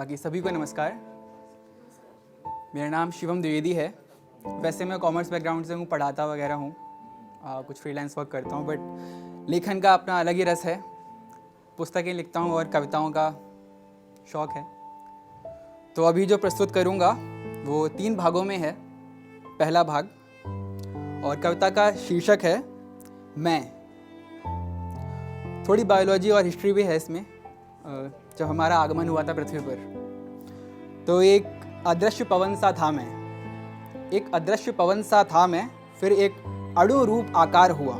बाकी सभी को नमस्कार। मेरा नाम शिवम द्विवेदी है। वैसे मैं कॉमर्स बैकग्राउंड से हूँ, पढ़ाता वगैरह हूँ, कुछ फ्रीलांस वर्क करता हूँ, बट लेखन का अपना अलग ही रस है। पुस्तकें लिखता हूँ और कविताओं का शौक़ है। तो अभी जो प्रस्तुत करूँगा वो 3 भागों में है। पहला भाग और कविता का शीर्षक है मैं। थोड़ी बायोलॉजी और हिस्ट्री भी है इसमें। जब हमारा आगमन हुआ था पृथ्वी पर, तो एक अदृश्य पवन सा था मैं। एक अदृश्य पवन सा था मैं, फिर एक अणु रूप आकार हुआ।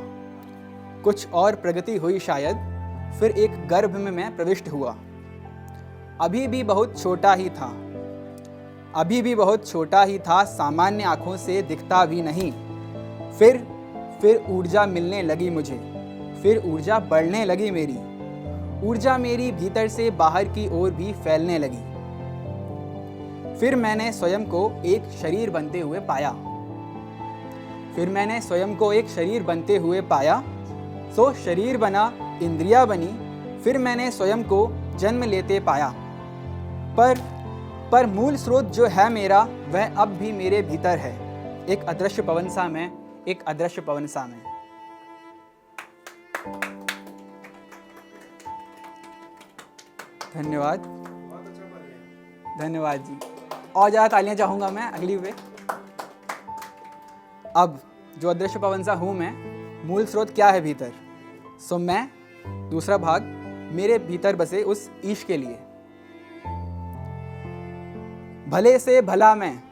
कुछ और प्रगति हुई शायद, फिर एक गर्भ में मैं प्रविष्ट हुआ। अभी भी बहुत छोटा ही था, अभी भी बहुत छोटा ही था, सामान्य आँखों से दिखता भी नहीं। फिर ऊर्जा मिलने लगी मुझे, फिर ऊर्जा बढ़ने लगी मेरी। ऊर्जा मेरी भीतर से बाहर की ओर भी फैलने लगी। फिर मैंने स्वयं को एक शरीर बनते हुए पाया। फिर मैंने स्वयं को एक शरीर बनते हुए पाया। सो शरीर बना, इंद्रियां बनी, फिर मैंने स्वयं को जन्म लेते पाया। पर मूल स्रोत जो है मेरा, वह अब भी मेरे भीतर है। एक अदृश्य पवन सा मैं, एक अदृश्य पवन सा मैं। धन्यवाद, धन्यवाद जी। और ज़्यादा तालियां चाहूँगा मैं अगली पे। अब जो अदृश्य पवन सा हूँ मैं, मूल स्रोत क्या है भीतर। सो मैं, दूसरा भाग, मेरे भीतर बसे उस ईश के लिए। भले से भला मैं,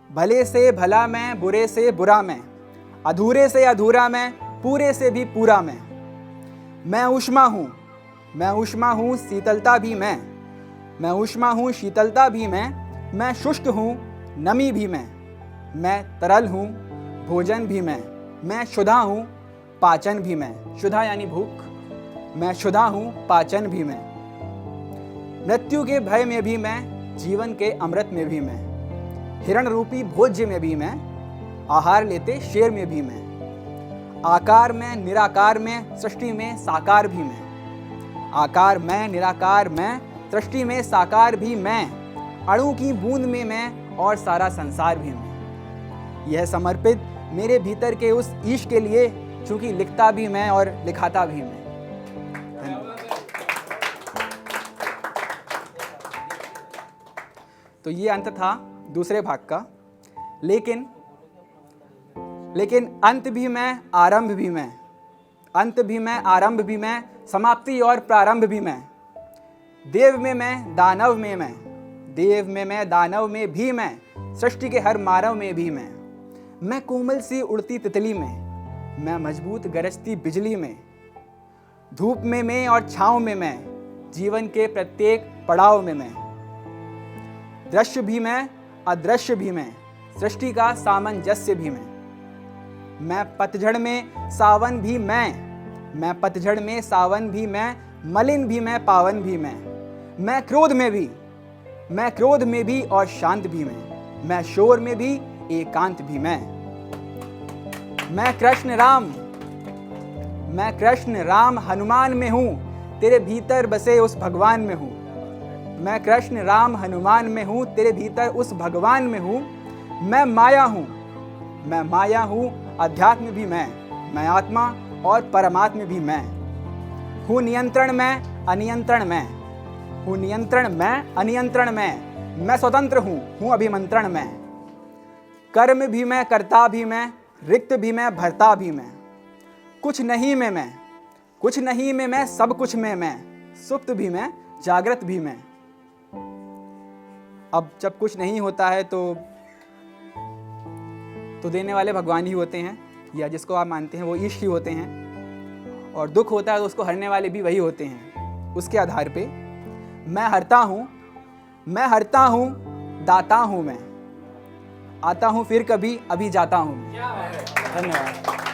भले से भला मैं, बुरे से बुरा मैं, अधूरे से अधूरा मैं, पूरे से भी पूरा मैं ऊष्मा हूँ, मैं ऊष्मा हूँ, शीतलता भी मैं ऊष्मा हूँ, शीतलता भी मैं शुष्क हूँ, नमी भी मैं तरल हूँ, भोजन भी मैं क्षुधा हूँ, पाचन भी मैं। क्षुधा यानी भूख। मैं क्षुधा हूँ, पाचन भी मैं। मृत्यु के भय में भी मैं, जीवन के अमृत में भी मैं, हिरण रूपी भोज्य में भी मैं, आहार लेते शेर में भी मैं, आकार में निराकार में, सृष्टि में साकार भी मैं, आकार में निराकार में, सृष्टि में साकार भी मैं, अणु की बूंद में मैं और सारा संसार भी मैं। यह समर्पित मेरे भीतर के उस ईश के लिए, चूंकि लिखता भी मैं और लिखाता भी मैं। तो ये अंत था दूसरे भाग का। लेकिन अंत भी मैं, आरंभ भी मैं, अंत भी मैं, आरंभ भी मैं, समाप्ति और प्रारंभ भी मैं। देव में मैं, दानव में मैं, देव में मैं, दानव में भी मैं, सृष्टि के हर मानव में भी मैं कोमल सी उड़ती तितली में, मैं मजबूत गरजती बिजली में, धूप में मैं और छाँव में मैं, जीवन के प्रत्येक पड़ाव में मैं। दृश्य भी मैं, अदृश्य भी मैं, सृष्टि का सामंजस्य भी मैं पतझड़ में सावन भी मैं पतझड़ में सावन भी मैं, मलिन भी मैं, पावन भी मैं क्रोध में भी और शांत भी मैं शोर में भी, एकांत भी मैं कृष्ण राम हनुमान में हूँ, तेरे भीतर बसे उस भगवान में हूँ। मैं कृष्ण राम हनुमान में हूँ, तेरे भीतर उस भगवान में हूँ। मैं माया हूँ, अध्यात्म भी मैं आत्मा और परमात्मा भी मैं हूँ। नियंत्रण में, अनियंत्रण मैं हूँ, नियंत्रण में, अनियंत्रण मैं स्वतंत्र हूँ अभिमंत्रण मैं। कर्म भी मैं, कर्ता भी मैं, रिक्त भी मैं, भरता भी मैं। कुछ नहीं में मैं, सब कुछ में मैं, सुप्त भी मैं, जागृत भी मैं। अब जब कुछ नहीं होता है तो देने वाले भगवान ही होते हैं, या जिसको आप मानते हैं वो ईश ही होते हैं, और दुख होता है तो उसको हरने वाले भी वही होते हैं। उसके आधार पे मैं हरता हूँ, दाता हूँ मैं, आता हूँ फिर कभी, अभी जाता हूँ मैं। धन्यवाद।